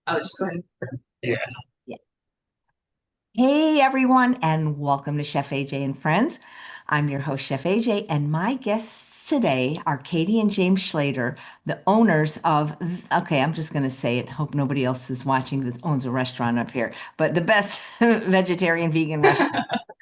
Oh, just go ahead. Yeah. Yeah. Hey everyone, and welcome to Chef AJ and Friends. I'm your host, Chef AJ, and my guests today are Katie and James Schleder, the owners of, okay, I'm just going to say it. Hope nobody else is watching that owns a restaurant up here, but the best vegetarian vegan restaurant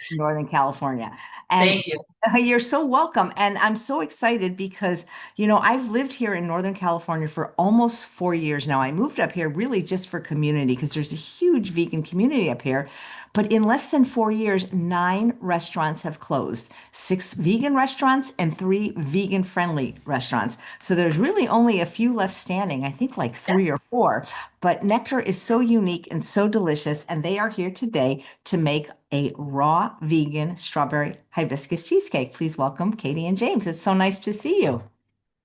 in Northern California. And Thank you. you're so welcome. And I'm so excited because, I've lived here in Northern California for almost 4 years now. I moved up here really just for community because there's a huge vegan community up here. But in less than 4 years, 9 restaurants have closed, 6 vegan restaurants and 3 vegan-friendly restaurants. So there's really only a few left standing, I think like Yeah. 3 or 4. But Nectar is so unique and so delicious, and they are here today to make a raw vegan strawberry hibiscus cheesecake. Please welcome Katie and James. It's so nice to see you.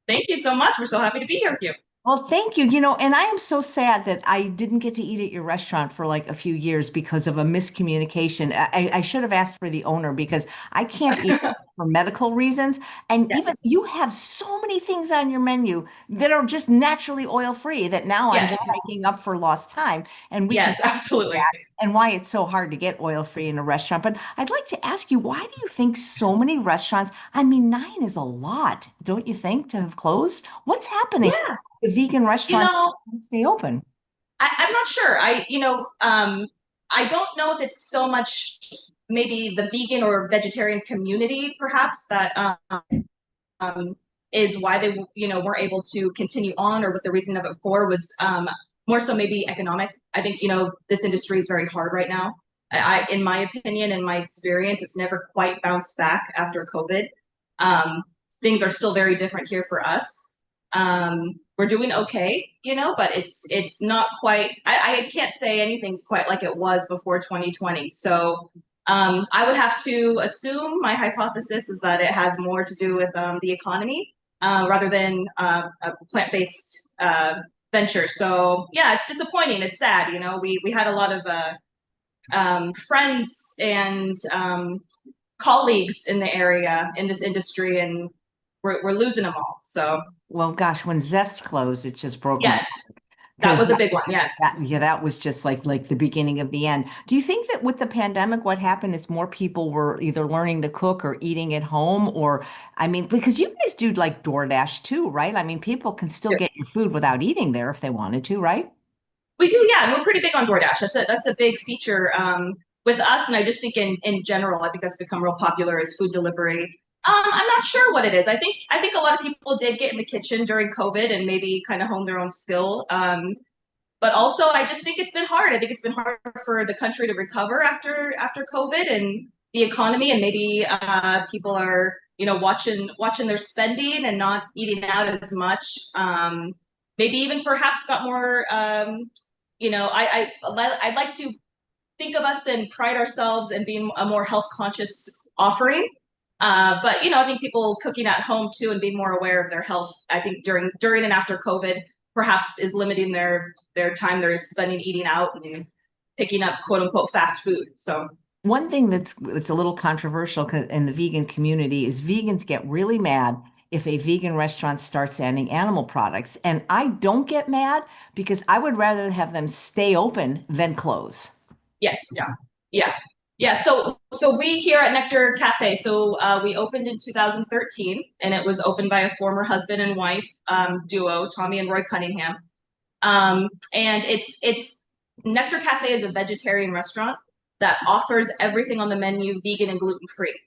Thank you so much. We're so happy to be here with you. Well, thank you. And I am so sad that I didn't get to eat at your restaurant for like a few years because of a miscommunication. I should have asked for the owner because I can't eat for medical reasons. And even Yes. you have so many things on your menu that are just naturally oil free that now I'm Yes. glad making up for lost time. And we can Yes, talk about absolutely. that and why it's so hard to get oil free in a restaurant. But I'd like to ask you, why do you think so many restaurants, I mean, 9 is a lot, don't you think, to have closed? What's happening? Yeah. The vegan You restaurants know, stay open. I'm not sure. I don't know if it's so much maybe the vegan or vegetarian community, perhaps, that um, is why they, weren't able to continue on, or what the reason of it for was more so maybe economic. I think, this industry is very hard right now. In my opinion, in my experience, it's never quite bounced back after COVID. Um, Things are still very different here for us. We're doing okay, but it's not quite. I can't say anything's quite like it was before 2020. So I would have to assume my hypothesis is that it has more to do with the economy rather than a plant-based venture. So yeah, it's disappointing. It's sad. We had a lot of friends and colleagues in the area in this industry, and we're losing them all. So Well, gosh, when Zest closed, it just broke my yes, heart that because was a big one. Yes. that was just like the beginning of the end. Do you think that with the pandemic, what happened is more people were either learning to cook or eating at home, or I mean, because you guys do like DoorDash too, right? I mean, people can still get your food without eating there if they wanted to, right? We do, yeah, and we're pretty big on DoorDash. That's a big feature with us, and I just think in general, I think that's become real popular as food delivery. I'm not sure what it is. I think a lot of people did get in the kitchen during COVID and maybe kind of hone their own skill. But also, I just think it's been hard. I think it's been hard for the country to recover after COVID and the economy, and maybe people are watching their spending and not eating out as much. Maybe even perhaps got more. I'd like to think of us and pride ourselves in being a more health conscious offering. But I think people cooking at home too and being more aware of their health. I think during and after COVID, perhaps is limiting their time they're spending eating out and picking up quote unquote fast food. So One thing it's a little controversial in the vegan community is vegans get really mad if a vegan restaurant starts adding animal products. And I don't get mad because I would rather have them stay open than close. yes, yeah, yeah, yeah. So we here at Nectar Cafe. So we opened in 2013, and it was opened by a former husband and wife duo, Tommy and Roy Cunningham. And it's Nectar Cafe is a vegetarian restaurant that offers everything on the menu vegan and gluten free.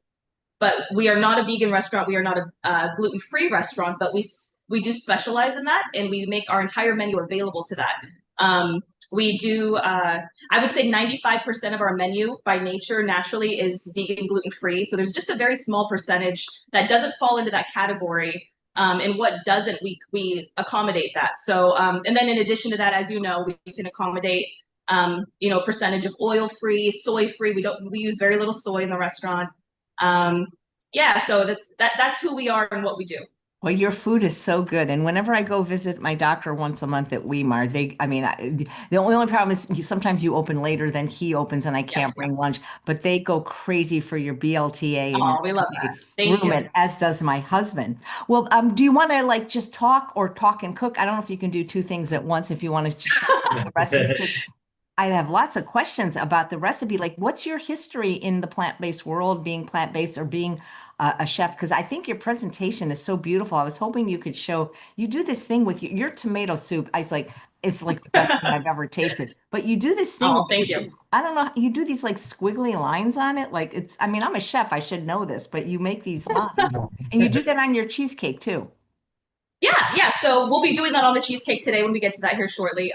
But we are not a vegan restaurant. We are not a gluten free restaurant. But we do specialize in that, and we make our entire menu available to that. We do. I would say 95% of our menu, by nature, naturally, is vegan, gluten free. So there's just a very small percentage that doesn't fall into that category. And what doesn't, we accommodate that. So and then in addition to that, as you know, we can accommodate percentage of oil free, soy free. We use very little soy in the restaurant. Yeah, so that's who we are and what we do. Well, your food is so good. And whenever I go visit my doctor once a month at Weimar, the only problem is sometimes you open later than he opens and I can't Yes. bring lunch, but they go crazy for your BLTA and your Oh, we love that. Thank room, you. and as does my husband. Well, do you want to like just talk or talk and cook? I don't know if you can do two things at once if you want to just talk about the recipe, because I have lots of questions about the recipe. Like, what's your history in the plant-based world, being plant-based or being a chef? Because I think your presentation is so beautiful. I was hoping you could show, you do this thing with your tomato soup. I was like, it's like the best thing I've ever tasted. But you do this thing Oh, with thank you. this, I don't know, you do these like squiggly lines on it. Like it's, I mean, I'm a chef, I should know this, but you make these lines and you do that on your cheesecake too. Yeah, yeah. So we'll be doing that on the cheesecake today when we get to that here shortly.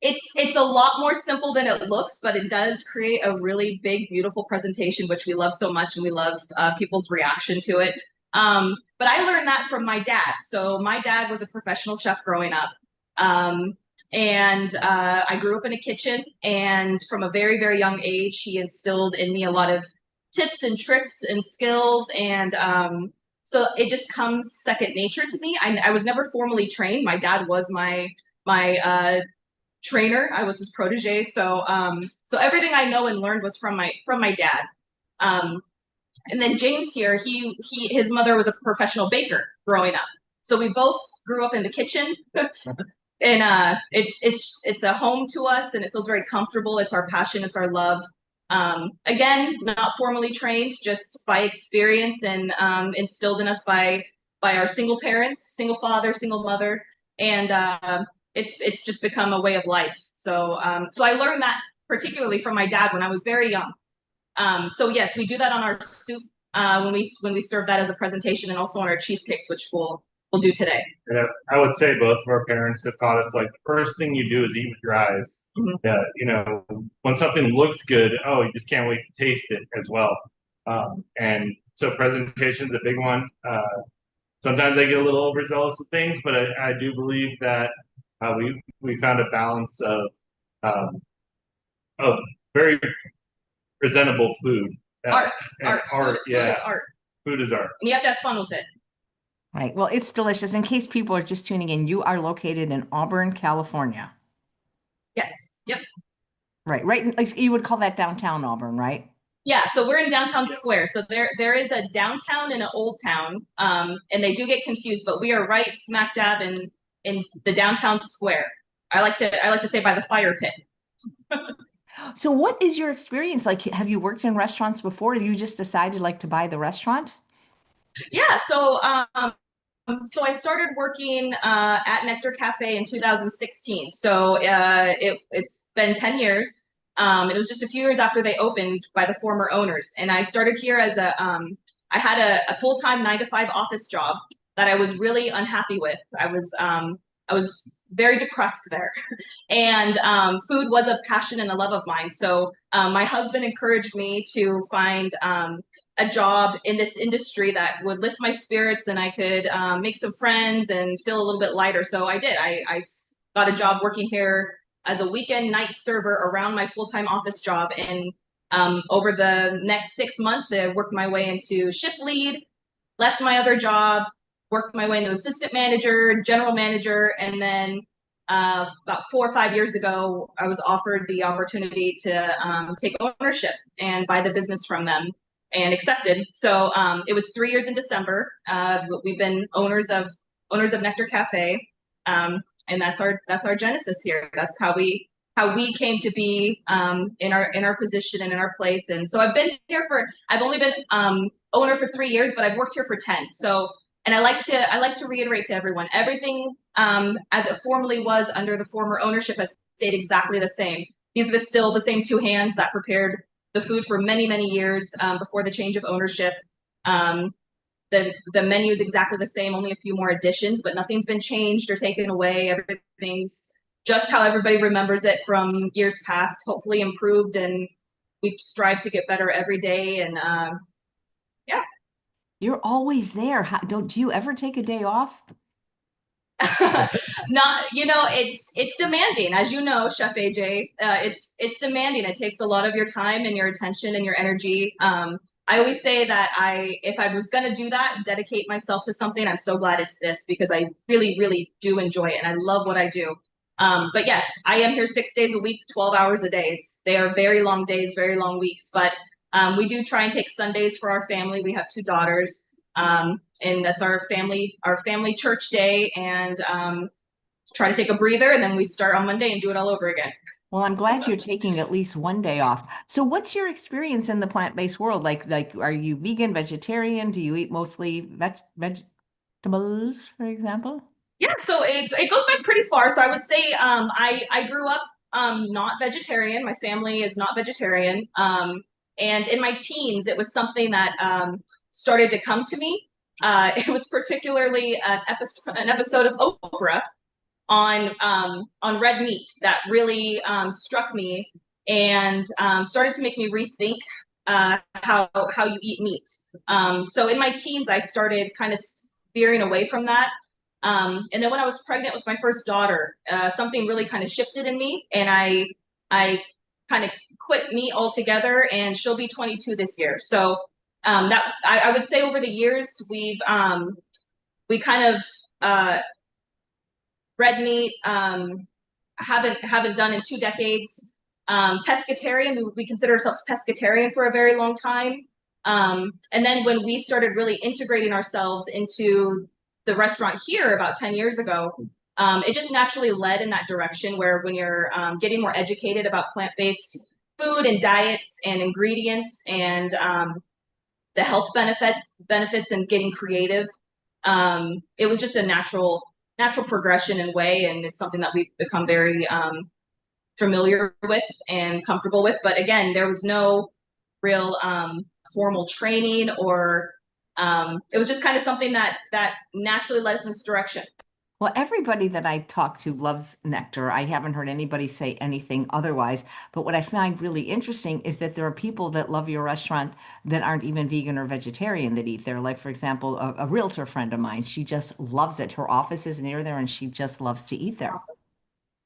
It's a lot more simple than it looks, but it does create a really big, beautiful presentation, which we love so much, and we love people's reaction to it. But I learned that from my dad. So my dad was a professional chef growing up, um, and I grew up in a kitchen. And from a very, very young age, he instilled in me a lot of tips and tricks and skills, and so it just comes second nature to me. I was never formally trained. My dad was my trainer. I was his protege. So everything I know and learned was from my dad. Um, and then James here, his mother was a professional baker growing up. So we both grew up in the kitchen. And it's a home to us, and it feels very comfortable. It's our passion, it's our love. Again, not formally trained, just by experience and instilled in us by our single parents, single father, single mother, and it's just become a way of life. So I learned that particularly from my dad when I was very young. So yes, we do that on our soup when we serve that as a presentation, and also on our cheesecakes, which we'll do today. Yeah, I would say both of our parents have taught us like the first thing you do is eat with your eyes. Mhm. Yeah, when something looks good, oh, you just can't wait to taste it as well. And so presentation's a big one. Sometimes I get a little overzealous with things, but I do believe that we found a balance um, of very presentable food. Art, And art, art, food yeah, is art, food is art. and you have to have fun with it. Right. Well, it's delicious. In case people are just tuning in, you are located in Auburn, California. Yes. Yep. Right. Right. Like you would call that downtown Auburn, right? Yeah, so we're in downtown square. So there is a downtown and an old town, and they do get confused, but we are right smack dab in the downtown square. I like to say by the fire pit. So what is your experience like? Have you worked in restaurants before? Or you just decided like to buy the restaurant? Yeah, so I started working at Nectar Cafe in 2016. So it's been 10 years. It was just a few years after they opened by the former owners, and I started here as I had a full-time 9 to 5 office job that I was really unhappy with. I was very depressed there. And food was a passion and a love of mine. So my husband encouraged me to find a job in this industry that would lift my spirits, and I could make some friends and feel a little bit lighter. So I did. I got a job working here as a weekend night server around my full-time office job. And over the next 6 months, I worked my way into shift lead, left my other job, worked my way into assistant manager, general manager, and then about 4 or 5 years ago, I was offered the opportunity to take ownership and buy the business from them, and accepted. So it was 3 years in December. We've been owners of Nectar Cafe, and that's our genesis here. That's how we came to be in our position and in our place. And so I've only been owner for 3 years, but I've worked here for 10. So, and I like to reiterate to everyone, everything as it formerly was under the former ownership has stayed exactly the same. These are still the same two hands that prepared the food for many, many years before the change of ownership. Um, the menu is exactly the same, only a few more additions, but nothing's been changed or taken away. Everything's just how everybody remembers it from years past, hopefully improved, and we strive to get better every day. And yeah. You're always there. Do you ever take a day off? Not, it's demanding, as you know, Chef AJ. It's demanding. It takes a lot of your time and your attention and your energy. I always say that if I was gonna do that, dedicate myself to something, I'm so glad it's this because I really, really do enjoy it and I love what I do. But yes, I am here 6 days a week, 12 hours a day. They are very long days, very long weeks, but we do try and take Sundays for our family. We have 2 daughters, and that's our family church day, and try to take a breather, and then we start on Monday and do it all over again. Well, I'm glad you're taking at least one day off. So what's your experience in the plant-based world? Like, are you vegan, vegetarian? Do you eat mostly vegetables, for example? Yeah, so it goes back pretty far. So I would say I grew up not vegetarian. My family is not vegetarian. And in my teens, it was something that started to come to me. It was particularly an episode of Oprah on red meat that really struck me and started to make me rethink how you eat meat. So in my teens, I started kind of veering away from that. And then when I was pregnant with my first daughter, something really kind of shifted in me, and I kind of quit meat altogether. And she'll be 22 this year. So that I would say over the years we kind of red meat haven't done in 2 decades. Pescatarian, we consider ourselves pescatarian for a very long time. And then when we started really integrating ourselves into the restaurant here about 10 years ago, it just naturally led in that direction where when you're getting more educated about plant-based food and diets and ingredients and the health benefits and getting creative, it was just a natural progression and way, and it's something that we've become very familiar with and comfortable with. But again, there was no real formal training or it was just kind of something that naturally led us in this direction. Well, everybody that I talk to loves nectar. I haven't heard anybody say anything otherwise. But what I find really interesting is that there are people that love your restaurant that aren't even vegan or vegetarian that eat there. Like, for example, a realtor friend of mine, she just loves it. Her office is near there and she just loves to eat there.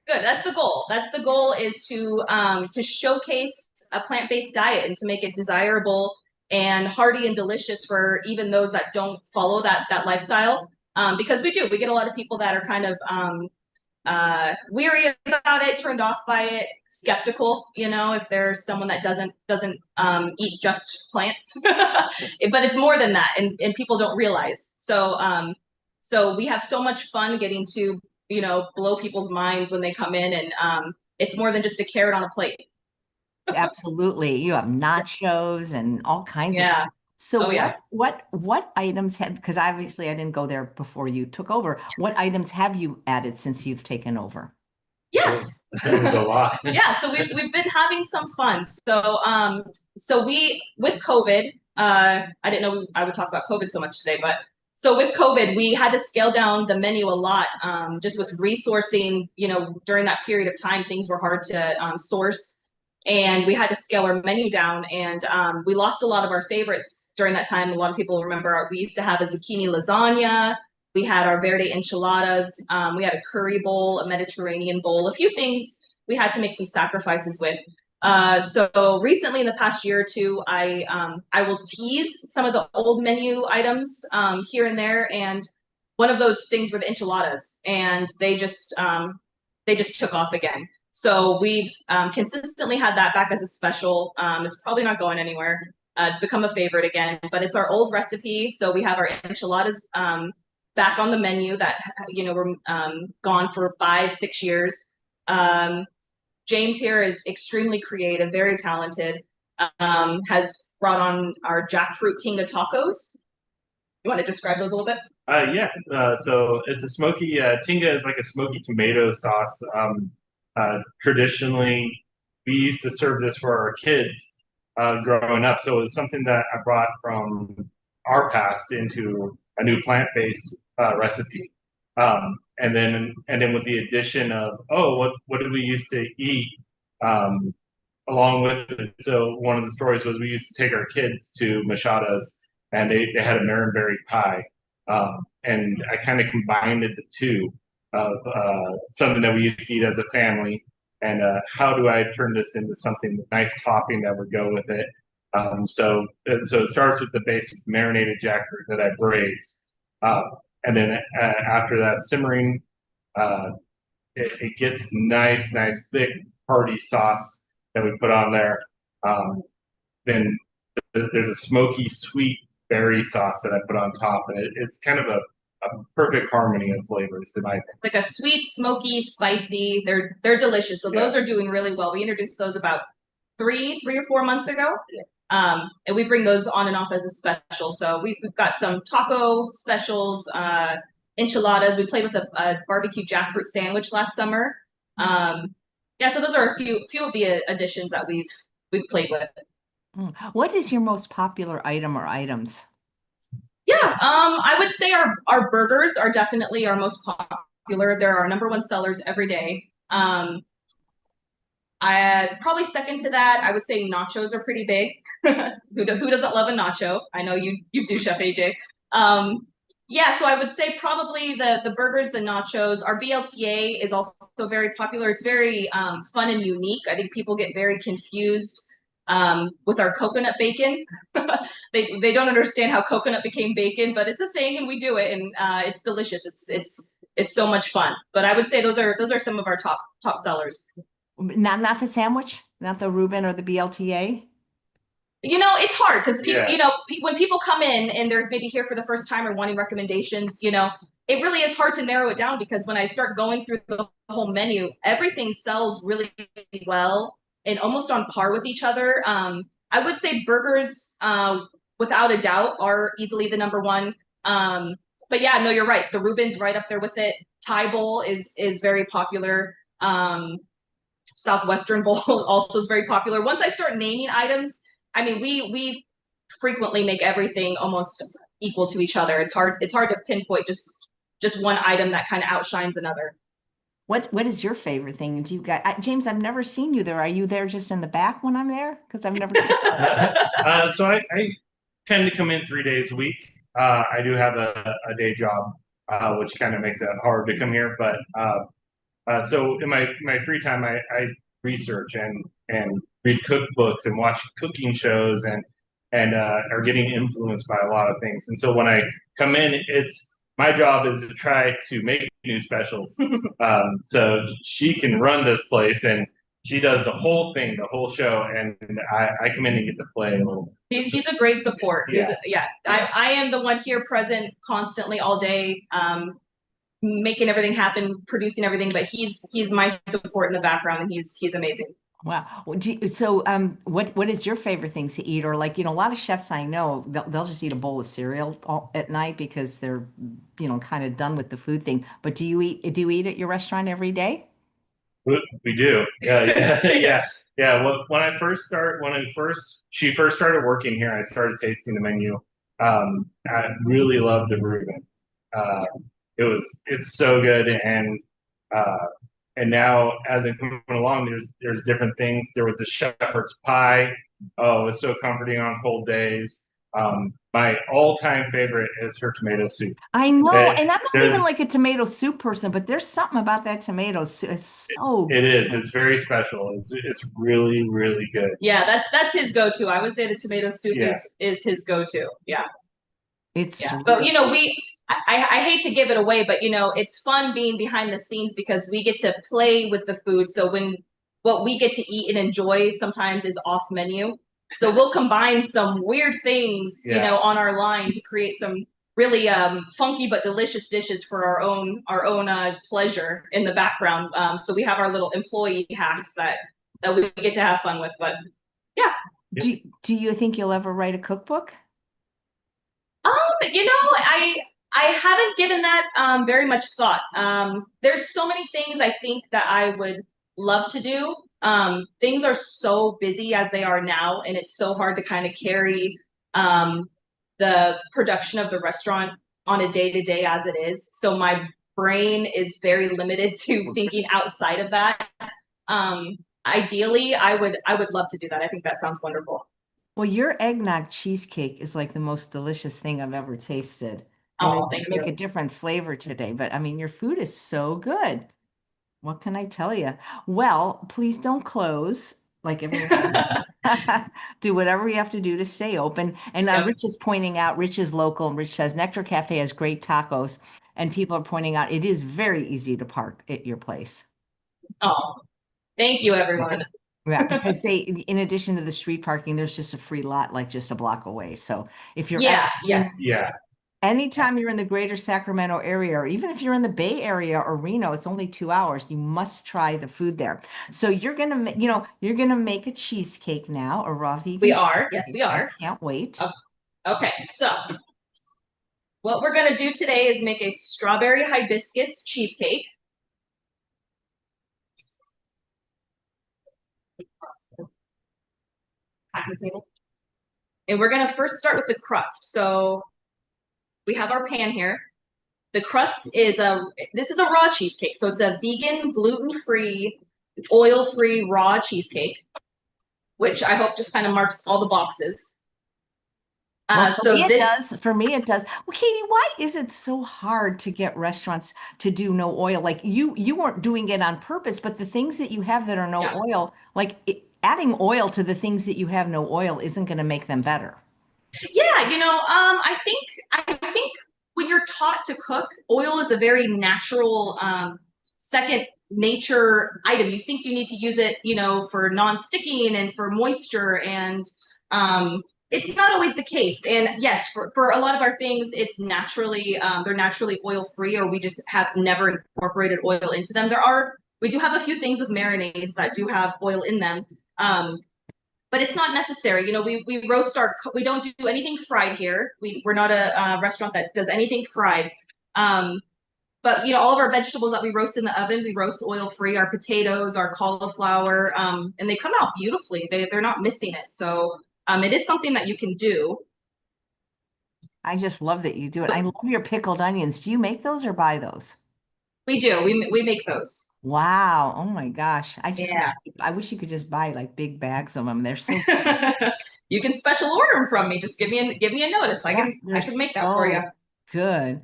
Good. That's the goal. That's the goal, is to showcase a plant-based diet and to make it desirable and hearty and delicious for even those that don't follow that lifestyle. Because we get a lot of people that are kind of weary about it, turned off by it, skeptical. You know, if there's someone that doesn't eat just plants, but it's more than that, and people don't realize. So we have so much fun getting to blow people's minds when they come in, and it's more than just a carrot on a plate. Absolutely. You have nachos and all kinds of. Yeah. So Oh yeah. what items have, because obviously I didn't go there before you took over. What items have you added since you've taken over? Yes. There's a lot. Yeah, so we've been having some fun. So we, with COVID, I didn't know I would talk about COVID so much today, but so with COVID, we had to scale down the menu a lot, just with resourcing. During that period of time, things were hard to source, and we had to scale our menu down, and we lost a lot of our favorites during that time. A lot of people remember we used to have a zucchini lasagna. We had our verde enchiladas. We had a curry bowl, a Mediterranean bowl, a few things we had to make some sacrifices with. So recently, in the past year or two, I will tease some of the old menu items here and there, and one of those things were the enchiladas, and they just took off again. So we've consistently had that back as a special. It's probably not going anywhere. It's become a favorite again, but it's our old recipe. So we have our enchiladas back on the menu that were gone for 5-6 years. James here is extremely creative, very talented. Has brought on our jackfruit tinga tacos. You want to describe those a little bit? Yeah. So it's a smoky tinga is like a smoky tomato sauce. Traditionally, we used to serve this for our kids growing up. So it was something that I brought from our past into a new plant-based recipe. And then with the addition of, what did we used to eat along with it? So one of the stories was we used to take our kids to Machado's, and they had a Marinberry pie. And I kind of combined the two of something that we used to eat as a family, and how do I turn this into something nice topping that would go with it? So it starts with the basic marinated jackfruit that I braise, and then after that simmering, uh, it gets nice, thick, hearty sauce that we put on there. Then there's a smoky, sweet berry sauce that I put on top, and it's kind of a perfect harmony of flavors in my opinion. It's like a sweet, smoky, spicy. They're delicious. So those are doing really well. We introduced those about three or 4 months ago. And we bring those on and off as a special. So we've got some taco specials, enchiladas. We played with a barbecue jackfruit sandwich last summer. Yeah, so those are a few of the additions that we've played with. What is your most popular item or items? Yeah, I would say our burgers are definitely our most popular. They're our number one sellers every day. I probably second to that, I would say nachos are pretty big. Who doesn't love a nacho? I know you do, Chef AJ. Yeah, so I would say probably the burgers, the nachos. Our BLTA is also very popular. It's very fun and unique. I think people get very confused with our coconut bacon. They don't understand how coconut became bacon, but it's a thing and we do it, and it's delicious. It's so much fun. But I would say those are some of our top sellers. Not the sandwich, not the Reuben or the BLTA. It's hard because Yeah. when people come in and they're maybe here for the first time or wanting recommendations, it really is hard to narrow it down because when I start going through the whole menu, everything sells really well and almost on par with each other. I would say burgers, without a doubt, are easily the number one. But yeah, no, you're right. The Reuben's right up there with it. Thai bowl is very popular. Southwestern bowl also is very popular. Once I start naming items, I mean, we frequently make everything almost equal to each other. It's hard to pinpoint just one item that kind of outshines another. What is your favorite thing? Do you got James? I've never seen you there. Are you there just in the back when I'm there? Because I've never seen So I tend to come in 3 days a week. I do have a day job, which kind of makes it hard to come here. But so in my free time, I research and read cookbooks and watch cooking shows and are getting influenced by a lot of things. And so when I come in, it's my job is to try to make new specials. So she can run this place and she does the whole thing, the whole show, and I come in and get to play a little bit. He's a great support. Yeah. I am the one here present constantly all day, making everything happen, producing everything, but he's my support in the background, and he's amazing. Wow. So, what is your favorite things to eat? Or like, a lot of chefs I know, they'll just eat a bowl of cereal at night because they're, kind of done with the food thing. But do you eat at your restaurant every day? We do. Yeah. Well, she first started working here, I started tasting the menu. I really loved the Reuben. It's so good, and now as I'm coming along, there's different things. There was the shepherd's pie. Oh, it was so comforting on cold days. My all-time favorite is her tomato soup. I know, and I'm not even like a tomato soup person, but there's something about that tomato soup. It's so good. It is. It's very special. It's really, really good. Yeah, that's his go-to. I would say the tomato soup is his go-to. Yeah. But I hate to give it away, but it's fun being behind the scenes because we get to play with the food. So what we get to eat and enjoy sometimes is off menu. So we'll combine some weird things, on our line to create some really funky but delicious dishes for our own pleasure in the background. So we have our little employee hacks that we get to have fun with. But yeah. Do you think you'll ever write a cookbook? I haven't given that very much thought. There's so many things I think that I would love to do. Things are so busy as they are now, and it's so hard to kind of carry the production of the restaurant on a day-to-day as it is. So my brain is very limited to thinking outside of that. Ideally, I would love to do that. I think that sounds wonderful. Well, your eggnog cheesecake is like the most delicious thing I've ever tasted. Oh, thank you. Make a different flavor today, but I mean, your food is so good. What can I tell you? Well, please don't close. like everyone else. Do whatever you have to do to stay open. And Yep. Rich is pointing out, Rich is local, and Rich says Nectar Cafe has great tacos. And people are pointing out it is very easy to park at your place. Oh, thank you, everyone. Yeah, because they, in addition to the street parking, there's just a free lot like just a block away. So if you're ever Yeah, yes. Yeah. anytime you're in the greater Sacramento area, or even if you're in the Bay Area or Reno, it's only 2 hours. You must try the food there. So you're gonna, you're gonna make a cheesecake now, a raw vegan We are. Yes, cheesecake. we I are. can't wait. Okay, so what we're gonna do today is make a strawberry hibiscus cheesecake. And we're gonna first start with the crust. So we have our pan here. The crust is this is a raw cheesecake. So it's a vegan, gluten-free, oil-free raw cheesecake, which I hope just kind of marks all the boxes. Well, for me So it this, does. For me it does. Well, Katie, why is it so hard to get restaurants to do no oil? Like you weren't doing it on purpose, but the things that you have that are no yeah. oil, like adding oil to the things that you have no oil isn't going to make them better. Yeah, I think when you're taught to cook, oil is a very natural second nature item. You think you need to use it, for non-sticking and for moisture, and um, it's not always the case. And yes, for a lot of our things, it's naturally they're naturally oil free, or we just have never incorporated oil into them. We do have a few things with marinades that do have oil in them. But it's not necessary. We roast we don't do anything fried here. We're not a restaurant that does anything fried. But all of our vegetables that we roast in the oven, we roast oil free. Our potatoes, our cauliflower, and they come out beautifully. They're not missing it. So it is something that you can do. I just love that you do it. I love your pickled onions. Do you make those or buy those? We do. We make those. Wow. Oh my gosh. Yeah. I wish you could just buy like big bags of them. They're so You can special order them from me. Just give me a notice. I yeah, can they're I can make that for you. so good.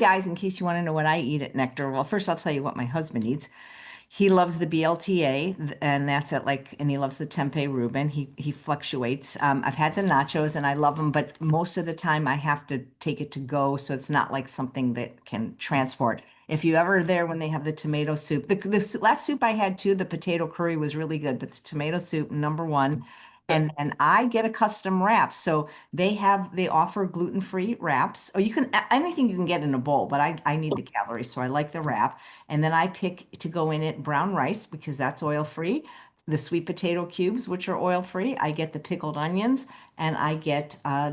Guys, in case you want to know what I eat at Nectar, well, first I'll tell you what my husband eats. He loves the BLTA, and that's and he loves the tempeh Reuben. He fluctuates. I've had the nachos, and I love them, but most of the time I have to take it to go, so it's not like something that can transport. If you ever there when they have the tomato soup, the last soup I had too, the potato curry was really good, but the tomato soup, number one. And then I get a custom wrap. So they offer gluten-free wraps. Or you can anything you can get in a bowl, but I need the calories, so I like the wrap. And then I pick to go in it brown rice because that's oil free, the sweet potato cubes, which are oil free. I get the pickled onions, and I get I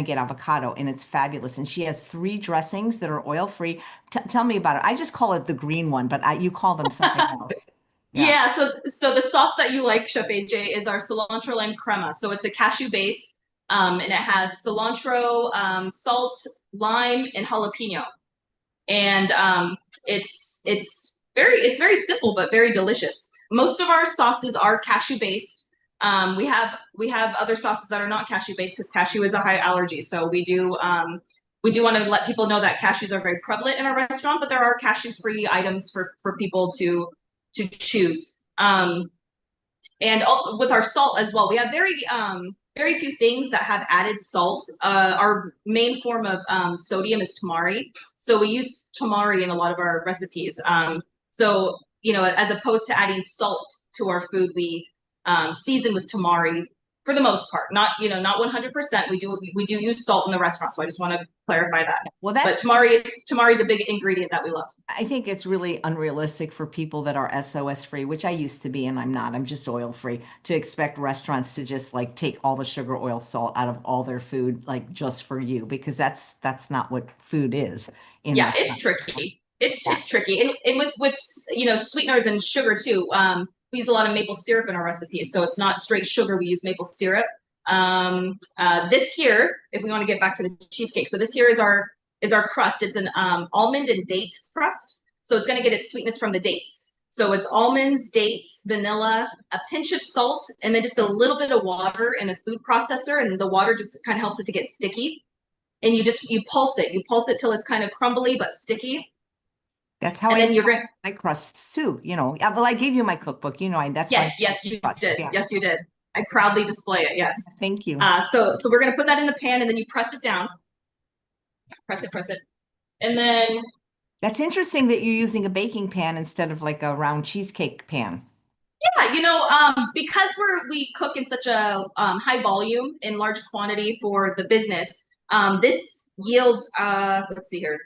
get avocado, and it's fabulous. And she has three dressings that are oil free. Tell me about it. I just call it the green one, but you call them something else. Yeah. Yeah, so the sauce that you like, Chef AJ, is our cilantro lime crema. So it's a cashew base, and it has cilantro, salt, lime, and jalapeno. And it's very simple but very delicious. Most of our sauces are cashew based. We have other sauces that are not cashew based because cashew is a high allergy. So we do want to let people know that cashews are very prevalent in our restaurant, but there are cashew free items for people to choose. And with our salt as well, we have very few things that have added salt. Our main form of sodium is tamari, so we use tamari in a lot of our recipes. So as opposed to adding salt to our food, we season with tamari for the most part. Not 100%. We do use salt in the restaurant, so I just want to clarify that. Well, But tamari is a big ingredient that we love. I think it's really unrealistic for people that are SOS free, which I used to be, and I'm not. I'm just oil free, to expect restaurants to just like take all the sugar, oil, salt out of all their food, like just for you, because that's not what food is in Yeah, it's restaurants. tricky. It's Yeah. it's tricky, and with sweeteners and sugar too. We use a lot of maple syrup in our recipes, so it's not straight sugar. We use maple syrup. This here, if we want to get back to the cheesecake, so this here is our crust. It's an almond and date crust, so it's going to get its sweetness from the dates. So it's almonds, dates, vanilla, a pinch of salt, and then just a little bit of water in a food processor, and the water just kind of helps it to get sticky. And you pulse it till it's kind of crumbly but sticky. That's how And I then you're gonna, my crusts too, you know. Yeah, well, I gave you my cookbook, you know, that's why yes, yes, you crusts. did. Yeah. Yes, you did. I proudly display it. Yes. Thank you. So we're gonna put that in the pan, and then you press it down. Press it, and then That's interesting that you're using a baking pan instead of like a round cheesecake pan. yeah, because we cook in such a high volume in large quantity for the business. This yields let's see here.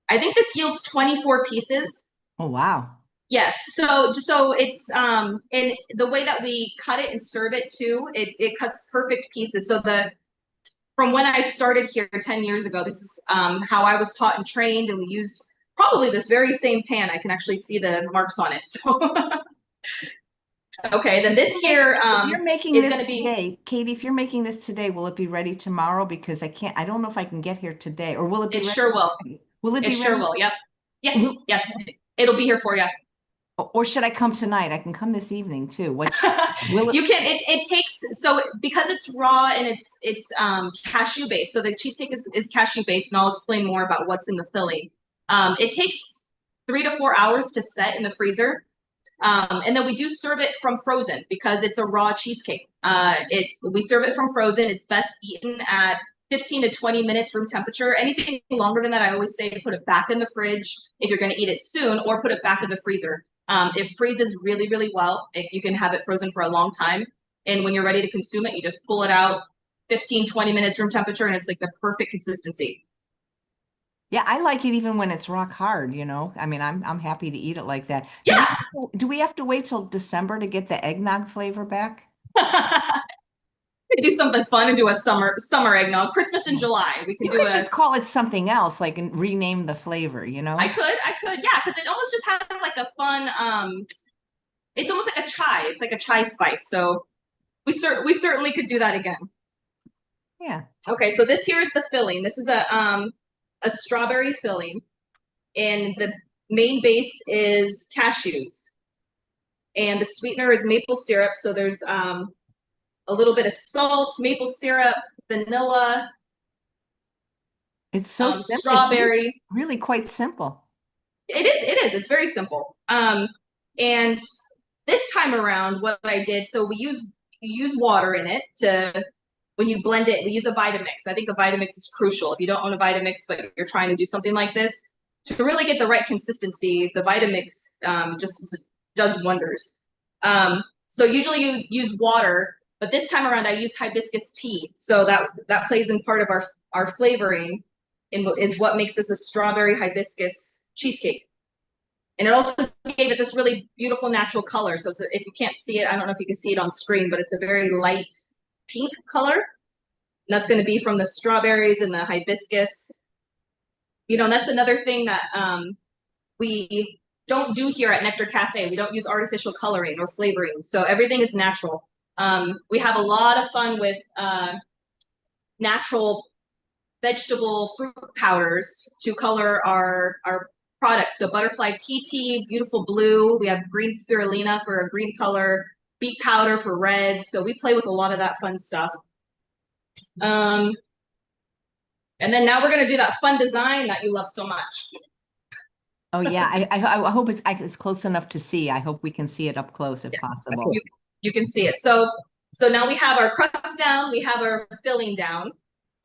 I think this yields 24 pieces. Oh, wow. Yes, so it's and the way that we cut it and serve it too, it cuts perfect pieces. So the from when I started here 10 years ago, this is how I was taught and trained, and we used probably this very same pan. I can actually see the marks on it. So okay, then this here If you're making is going this to be. today, Katie, if you're making this today, will it be ready tomorrow? Because I don't know if I can get here today, or will it be It ready? sure will. Will it It be sure ready? will. Yep. Yes. Yes. It'll be here for you. Or should I come tonight? I can come this evening too. Will it? You can. It takes so because it's raw and it's cashew based. So the cheesecake is cashew based, and I'll explain more about what's in the filling. It takes 3 to 4 hours to set in the freezer. And then we do serve it from frozen because it's a raw cheesecake. We serve it from frozen. It's best eaten at 15 to 20 minutes room temperature. Anything longer than that, I always say put it back in the fridge if you're going to eat it soon, or put it back in the freezer. It freezes really, really well. You can have it frozen for a long time. And when you're ready to consume it, you just pull it out 15, 20 minutes room temperature, and it's like the perfect consistency. Yeah, I like it even when it's rock hard, you know. I mean, I'm happy to eat it like that. Yeah. Do we have to wait till December to get the eggnog flavor back? Do something fun and do a summer eggnog. Christmas in July. We could You do could a. just call it something else, like and rename the flavor, you know? I could, yeah, because it almost just has like a fun. It's almost like a chai. It's like a chai spice. So we certainly could do that again. Yeah. Okay, so this here is the filling. This is a strawberry filling, and the main base is cashews, and the sweetener is maple syrup. So there's a little bit of salt, maple syrup, vanilla, It's so simple. It's strawberry. really quite simple. It is. It is. It's very simple. And this time around, what I did, so we use water in it to when you blend it. We use a Vitamix. I think a Vitamix is crucial. If you don't own a Vitamix, but you're trying to do something like this, to really get the right consistency, the Vitamix just does wonders. So usually you use water, but this time around I used hibiscus tea. So that plays in part of our flavoring, and is what makes this a strawberry hibiscus cheesecake. And it also gave it this really beautiful natural color. So if you can't see it, I don't know if you can see it on screen, but it's a very light pink color. And that's going to be from the strawberries and the hibiscus. And that's another thing that we don't do here at Nectar Cafe. We don't use artificial coloring or flavoring. So everything is natural. We have a lot of fun with natural vegetable fruit powders to color our products. So butterfly PT, beautiful blue. We have green spirulina for a green color, beet powder for red. So we play with a lot of that fun stuff. And then now we're going to do that fun design that you love so much. Oh yeah, I hope it's close enough to see. I hope we can see it up close if possible. You can see it. So now we have our crust down. We have our filling down.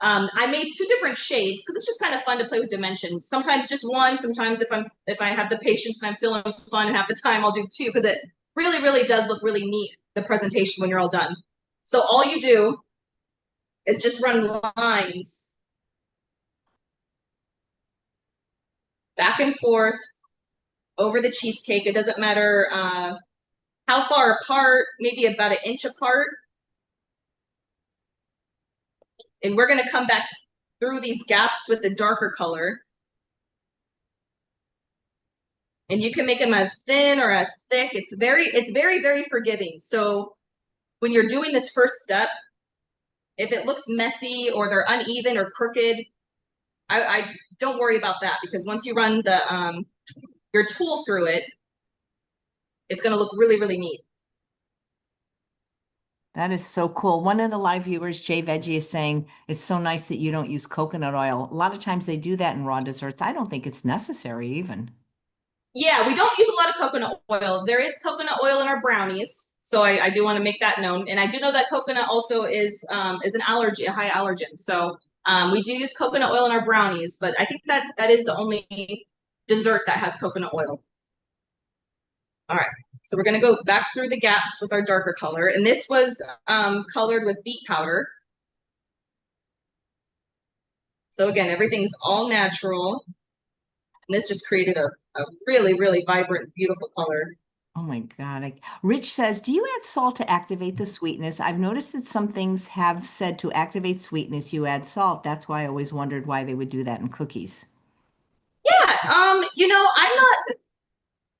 I made 2 different shades because it's just kind of fun to play with dimensions. Sometimes just one. Sometimes if I have the patience and I'm feeling fun and have the time, I'll do 2 because it really, really does look really neat, the presentation, when you're all done. So all you do is just run lines back and forth over the cheesecake. It doesn't matter how far apart, maybe about 1 inch apart. And we're going to come back through these gaps with the darker color. And you can make them as thin or as thick. It's very, very forgiving. So when you're doing this first step, if it looks messy or they're uneven or crooked, I don't worry about that, because once you run your tool through it, it's going to look really, really neat. That is so cool. One of the live viewers, Jay Veggie, is saying it's so nice that you don't use coconut oil. A lot of times they do that in raw desserts. I don't think it's necessary even. Yeah, we don't use a lot of coconut oil. There is coconut oil in our brownies, so I do want to make that known. And I do know that coconut also is an allergy, a high allergen. So we do use coconut oil in our brownies, but I think that is the only dessert that has coconut oil. All right, so we're gonna go back through the gaps with our darker color, and this was colored with beet powder. So again, everything's all natural. And this just created a really, really vibrant, beautiful color. Oh my God. Rich says, do you add salt to activate the sweetness? I've noticed that some things have said to activate sweetness, you add salt. That's why I always wondered why they would do that in cookies. Yeah, I'm not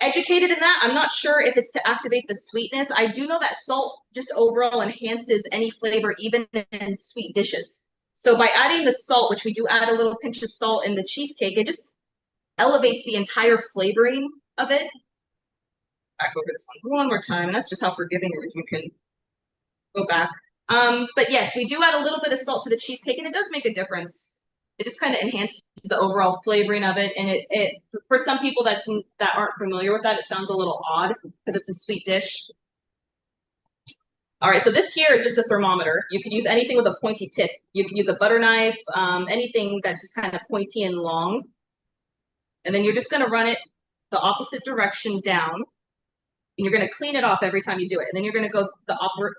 educated in that. I'm not sure if it's to activate the sweetness. I do know that salt just overall enhances any flavor, even in sweet dishes. So by adding the salt, which we do add a little pinch of salt in the cheesecake, it just elevates the entire flavoring of it. Back over this one more time, and that's just how forgiving it is. You can go back. But yes, we do add a little bit of salt to the cheesecake, and it does make a difference. It just kind of enhances the overall flavoring of it, and it for some people that aren't familiar with that, it sounds a little odd because it's a sweet dish. All right, so this here is just a thermometer. You can use anything with a pointy tip. You can use a butter knife, anything that's just kind of pointy and long. And then you're just gonna run it the opposite direction down. And you're gonna clean it off every time you do it. And then you're gonna go the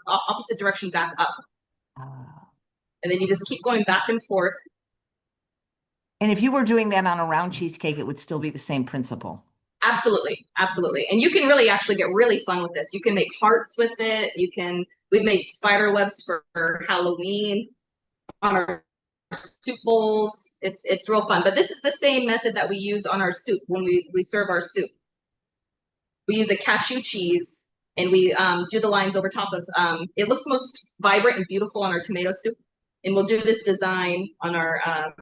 opposite direction back up. And then you just keep going back and forth. And if you were doing that on a round cheesecake, it would still be the same principle. Absolutely, absolutely. And you can really actually get really fun with this. You can make hearts with it. We've made spider webs for Halloween on our soup bowls. It's real fun. But this is the same method that we use on our soup when we serve our soup. We use a cashew cheese and we do the lines over top of, it looks most vibrant and beautiful on our tomato soup. And we'll do this design on our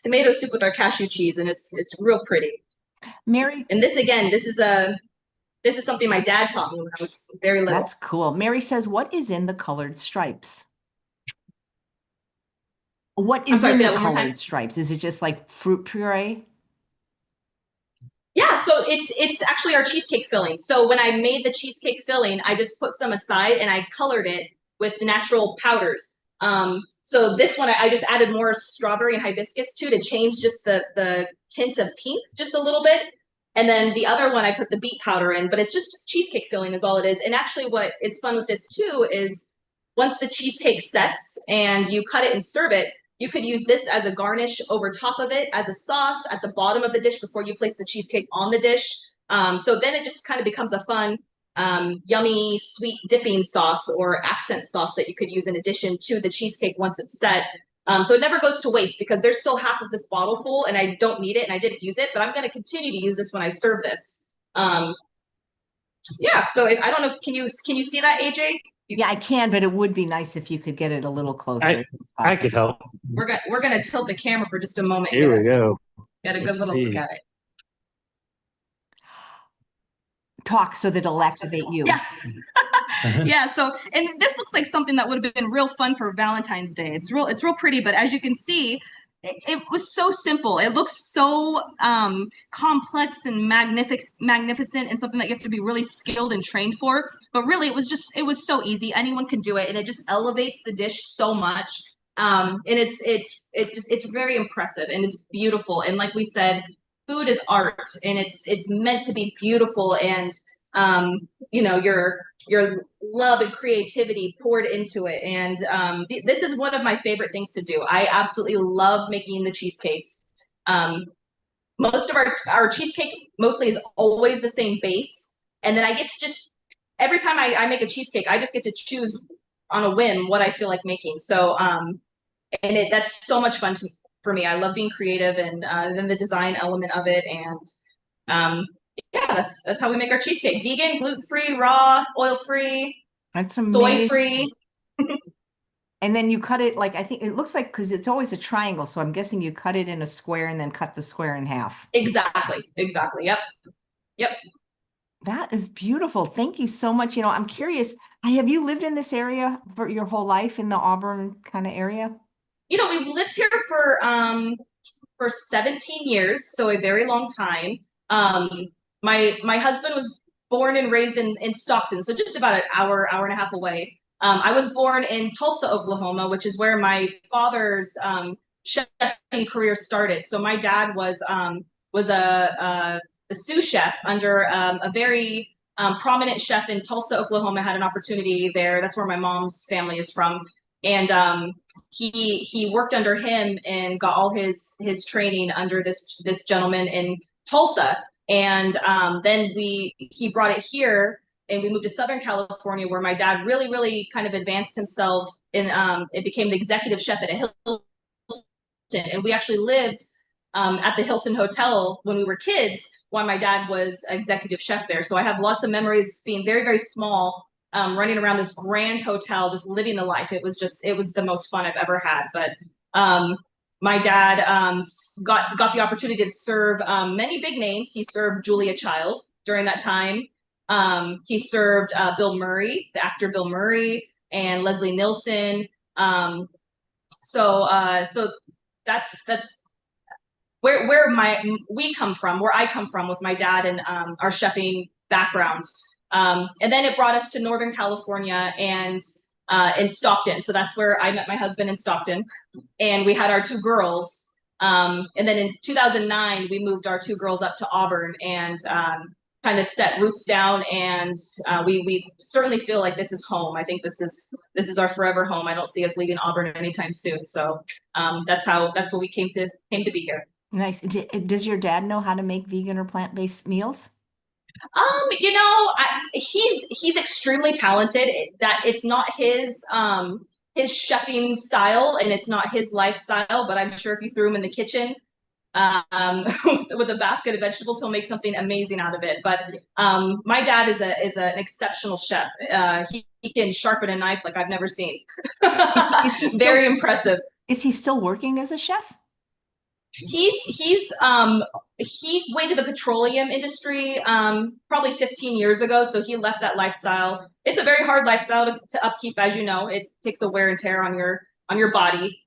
tomato soup with our cashew cheese, and it's real pretty. Mary. And this again, this is something my dad taught me when I was very little. That's cool. Mary says, what is in the colored stripes? What is in the colored stripes? Is it just like fruit puree? Yeah, so it's actually our cheesecake filling. So when I made the cheesecake filling, I just put some aside and I colored it with natural powders. So this one I just added more strawberry and hibiscus to change just the tint of pink just a little bit. And then the other one I put the beet powder in, but it's just cheesecake filling is all it is. And actually what is fun with this too is once the cheesecake sets and you cut it and serve it, you could use this as a garnish over top of it, as a sauce at the bottom of the dish before you place the cheesecake on the dish. So then it just kind of becomes a fun, yummy, sweet dipping sauce or accent sauce that you could use in addition to the cheesecake once it's set. So it never goes to waste because there's still half of this bottle full and I don't need it and I didn't use it, but I'm going to continue to use this when I serve this. Yeah, so I don't know, can you see that, AJ? Yeah, I can, but it would be nice if you could get it a little closer. I could help. We're gonna tilt the camera for just a moment. Here we go. Get a good little look at it. Talk so that it'll activate you. Yeah. Yeah, so and this looks like something that would have been real fun for Valentine's Day. It's real pretty, but as you can see, it was so simple. It looks so complex and magnificent and something that you have to be really skilled and trained for. But really, it was so easy. Anyone can do it, and it just elevates the dish so much. And it's very impressive and it's beautiful. And like we said, food is art, and it's meant to be beautiful. And your love and creativity poured into it. And this is one of my favorite things to do. I absolutely love making the cheesecakes. Most of our cheesecake mostly is always the same base. And then I get to just, every time I make a cheesecake, I just get to choose on a whim what I feel like making. So, that's so much fun for me. I love being creative and then the design element of it. And yeah, that's how we make our cheesecake. Vegan, gluten-free, raw, oil-free, that's amazing. Soy-free. And then you cut it like, I think it looks like, because it's always a triangle. So I'm guessing you cut it in a square and then cut the square in half. Exactly. Yep. That is beautiful. Thank you so much. I'm curious, have you lived in this area for your whole life in the Auburn kind of area? We've lived here for 17 years, so a very long time. My husband was born and raised in Stockton, so just about an hour and a half away. I was born in Tulsa, Oklahoma, which is where my father's chefing career started. So my dad was a sous chef under a very prominent chef in Tulsa, Oklahoma. Had an opportunity there. That's where my mom's family is from, and he worked under him and got all his training under this gentleman in Tulsa. And then he brought it here, and we moved to Southern California, where my dad really kind of advanced himself in it became the executive chef at a Hilton. And we actually lived at the Hilton Hotel when we were kids while my dad was executive chef there. So I have lots of memories being very small, running around this grand hotel, just living the life. It was the most fun I've ever had. But my dad got the opportunity to serve many big names. He served Julia Child during that time. He served Bill Murray, the actor Bill Murray, and Leslie Nielsen. So that's where I come from with my dad and our chefing background. And then it brought us to Northern California and in Stockton. So that's where I met my husband in Stockton, and we had our two girls. And then in 2009, we moved our two girls up to Auburn and kind of set roots down. And we certainly feel like this is home. I think this is our forever home. I don't see us leaving Auburn anytime soon. So that's what we came to be here. Nice. Does your dad know how to make vegan or plant-based meals? He's extremely talented. That it's not his chefing style and it's not his lifestyle, but I'm sure if you threw him in the kitchen with a basket of vegetables, he'll make something amazing out of it. But my dad is an exceptional chef. He can sharpen a knife like I've never seen. Very impressive. Is he still working as a chef? He went to the petroleum industry probably 15 years ago, so he left that lifestyle. It's a very hard lifestyle to upkeep, as you know. It takes a wear and tear on your body.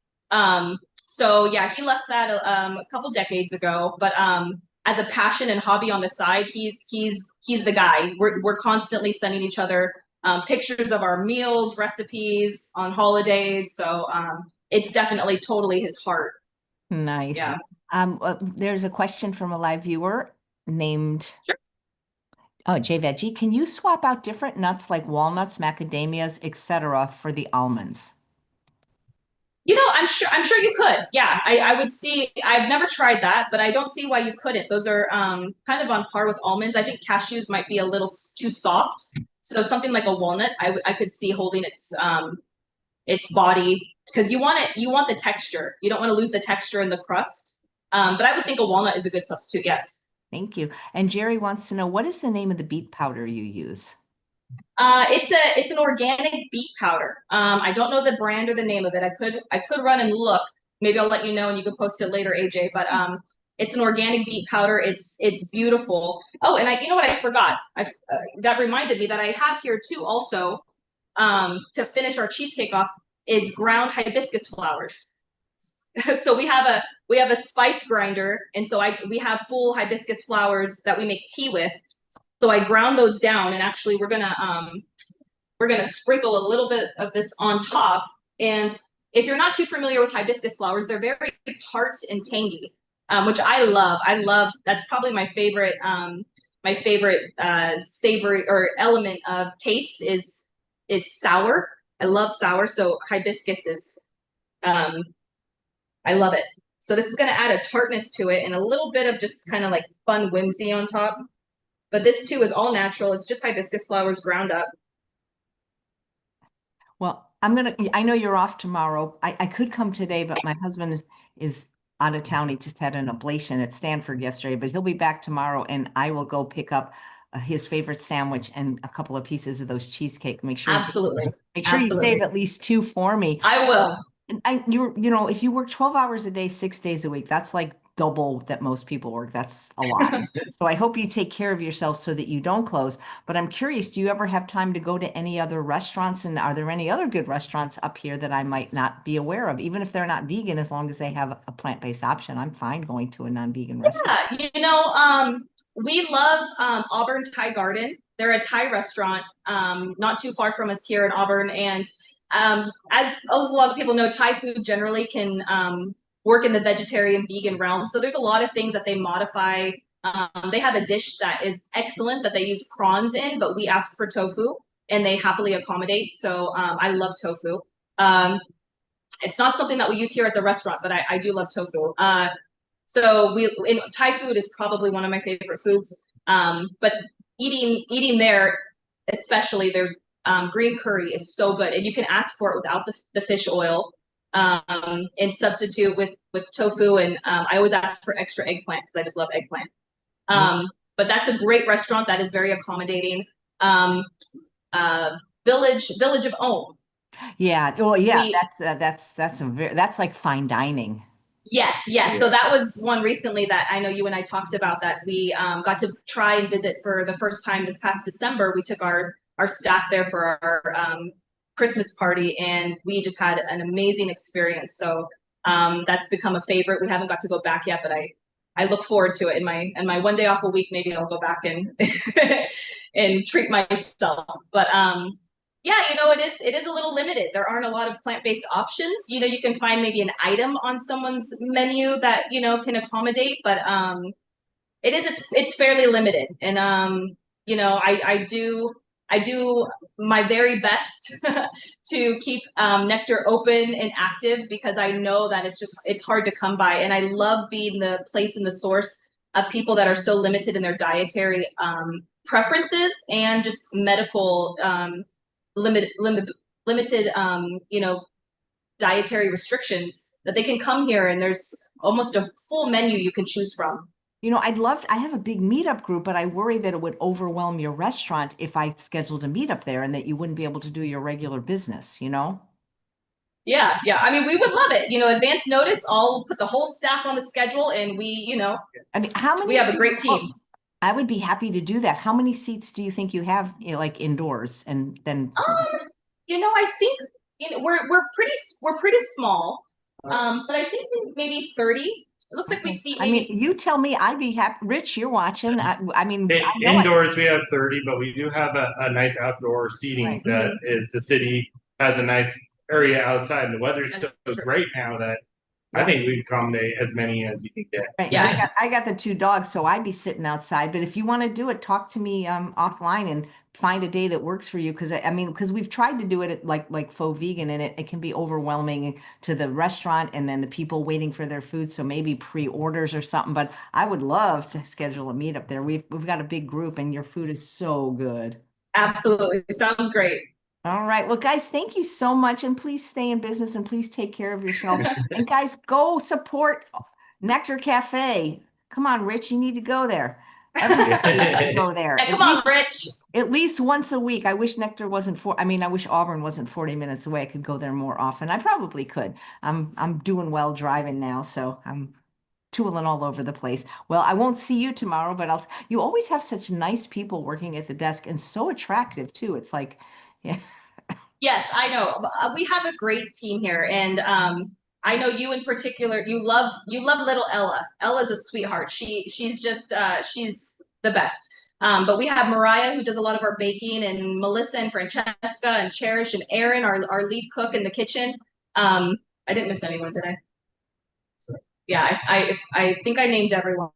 So yeah, he left that a couple decades ago. But as a passion and hobby on the side, he's the guy. We're constantly sending each other pictures of our meals, recipes on holidays. So it's definitely totally his heart. Nice. Yeah. There's a question from a live viewer named J Veggie. Can you swap out different nuts like walnuts, macadamias, etc. for the almonds? I'm sure you could. Yeah, I would see. I've never tried that, but I don't see why you couldn't. Those are kind of on par with almonds. I think cashews might be a little too soft. So something like a walnut, I could see holding its body, because you want the texture. You don't want to lose the texture in the crust. But I would think a walnut is a good substitute. Yes. Thank you. And Jerry wants to know, what is the name of the beet powder you use? It's an organic beet powder. I don't know the brand or the name of it. I could run and look. Maybe I'll let you know and you can post it later, AJ. But it's an organic beet powder. It's beautiful. Oh, and you know what I forgot? That reminded me that I have here too also to finish our cheesecake off is ground hibiscus flowers. So we have a spice grinder, and so we have full hibiscus flowers that we make tea with. So I ground those down, and actually we're gonna sprinkle a little bit of this on top. And if you're not too familiar with hibiscus flowers, they're very tart and tangy, which I love. That's probably my favorite savory or element of taste is sour. I love sour, so hibiscus is I love it. So this is going to add a tartness to it and a little bit of just kind of like fun whimsy on top. But this too is all natural. It's just hibiscus flowers ground up. Well, I know you're off tomorrow. I could come today, but my husband is out of town. He just had an ablation at Stanford yesterday, but he'll be back tomorrow, and I will go pick up his favorite sandwich and a couple of pieces of those cheesecake. Absolutely. Make sure you save at least 2 for me. I will. If you work 12 hours a day, 6 days a week, that's like double that most people work. That's a lot. So I hope you take care of yourself so that you don't close. But I'm curious, do you ever have time to go to any other restaurants? And are there any other good restaurants up here that I might not be aware of? Even if they're not vegan, as long as they have a plant-based option, I'm fine going to a non-vegan restaurant. Yeah, we love Auburn Thai Garden. They're a Thai restaurant not too far from us here in Auburn. And as a lot of people know, Thai food generally can work in the vegetarian vegan realm. So there's a lot of things that they modify. They have a dish that is excellent that they use prawns in, but we ask for tofu and they happily accommodate. So I love tofu. It's not something that we use here at the restaurant, but I do love tofu. So Thai food is probably one of my favorite foods. But eating there, especially their green curry is so good, and you can ask for it without the fish oil, and substitute with tofu. And I always ask for extra eggplant because I just love eggplant. But that's a great restaurant that is very accommodating. Village of Om. Yeah. Well, yeah, that's like fine dining. Yes. Yeah. So that was one recently that I know you and I talked about that we got to try and visit for the first time this past December. We took our staff there for our Christmas party, and we just had an amazing experience. So that's become a favorite. We haven't got to go back yet, but I look forward to it. In my one day off a week, maybe I'll go back and and treat myself. But yeah, it is a little limited. There aren't a lot of plant-based options. You can find maybe an item on someone's menu that, can accommodate, but it's fairly limited. And I do my very best to keep Nectar open and active, because I know that it's hard to come by. And I love being the place and the source of people that are so limited in their dietary preferences and just medical limited dietary restrictions, that they can come here and there's almost a full menu you can choose from. I have a big meetup group, but I worry that it would overwhelm your restaurant if I scheduled a meetup there and that you wouldn't be able to do your regular business, Yeah. I mean, we would love it. Advance notice, I'll put the whole staff on the schedule, and I mean, how many we have a seats- great team. I would be happy to do that. How many seats do you think you have, like indoors? And then I think we're pretty small. But I think maybe 30. It looks like we see. I mean, you tell me. I'd be happy. Rich, you're watching. I mean, indoors we have 30, but we do have a nice outdoor seating Right. that is, the city has a nice area outside, and the weather's so great now that I think we accommodate as many as you can get. Right. Yeah. I got the 2 dogs, so I'd be sitting outside. But if you want to do it, talk to me offline and find a day that works for you. Because we've tried to do it at like faux vegan, and it can be overwhelming to the restaurant and then the people waiting for their food. So maybe pre-orders or something. But I would love to schedule a meetup there. We've got a big group, and your food is so good. Absolutely. Sounds great. All right. Well, guys, thank you so much. And please stay in business and please take care of yourself. And guys, go support Nectar Cafe. Come on, Rich, you need to go there. Everybody needs to go there. Come on, Rich. At least once a week. I wish Nectar wasn't I wish Auburn wasn't 40 minutes away. I could go there more often. I probably could. I'm doing well driving now, so I'm tooling all over the place. Well, I won't see you tomorrow, but you always have such nice people working at the desk, and so attractive too. It's like, yeah. Yes, I know. We have a great team here, and I know you in particular. You love little Ella. Ella's a sweetheart. She's just she's the best. But we have Mariah, who does a lot of our baking, and Melissa and Francesca and Cherish and Aaron, our lead cook in the kitchen. I didn't miss anyone today. Yeah, I think I named everyone.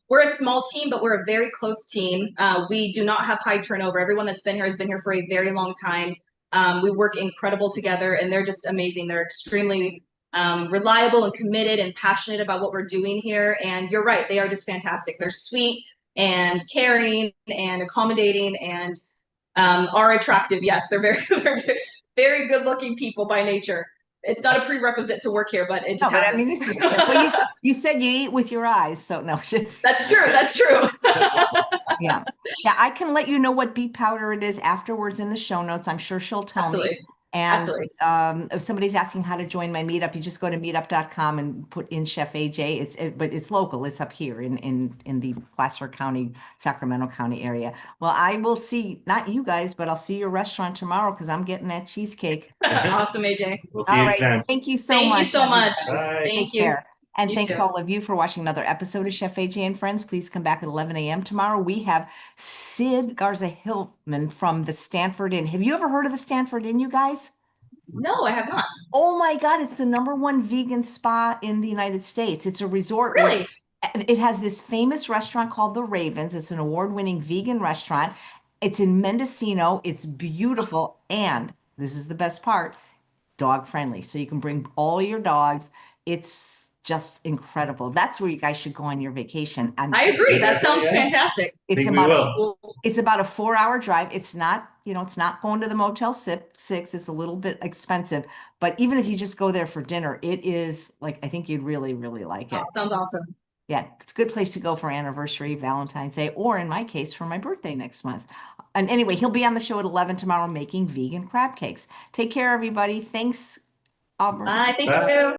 We're a small team, but we're a very close team. We do not have high turnover. Everyone that's been here has been here for a very long time. We work incredible together, and they're just amazing. They're extremely reliable and committed and passionate about what we're doing here. And you're right, they are just fantastic. They're sweet and caring and accommodating and are attractive. Yes, they're very, very good-looking people by nature. It's not a prerequisite to work here, but it just happens. I mean, it's just, well, you said you eat with your eyes, so no. That's true. That's true. Yeah. I can let you know what beet powder it is afterwards in the show notes. I'm sure she'll tell Absolutely. me. And Absolutely. if somebody's asking how to join my meetup, you just go to meetup.com and put in Chef AJ. But it's local. It's up here in the Placer County, Sacramento County area. Well, I will see, not you guys, but I'll see your restaurant tomorrow because I'm getting that cheesecake. Awesome, AJ. We'll see All you right. then. Thank you so Thank much. you so much. Bye. Take Thank you. care. And You thanks too. all of you for watching another episode of Chef AJ and Friends. Please come back at 11 a.m. tomorrow. We have Sid Garza Hillman from the Stanford Inn. Have you ever heard of the Stanford Inn, you guys? No, I have not. Oh my God, it's the #1 vegan spa in the United States. It's a resort. Really? It has this famous restaurant called The Ravens. It's an award-winning vegan restaurant. It's in Mendocino. It's beautiful. And this is the best part, dog friendly. So you can bring all your dogs. It's just incredible. That's where you guys should go on your vacation. I agree. That sounds Yeah. fantastic. It's Think we about will. it's about a 4-hour drive. It's not, it's not going to the Motel 6. It's a little bit expensive, but even if you just go there for dinner, it is like, I think you'd really, really like it. Oh, sounds awesome. Yeah, it's a good place to go for anniversary, Valentine's Day, or in my case, for my birthday next month. And anyway, he'll be on the show at 11 tomorrow making vegan crab cakes. Take care, everybody. Thanks, Auburn. Bye. Thank Bye. you.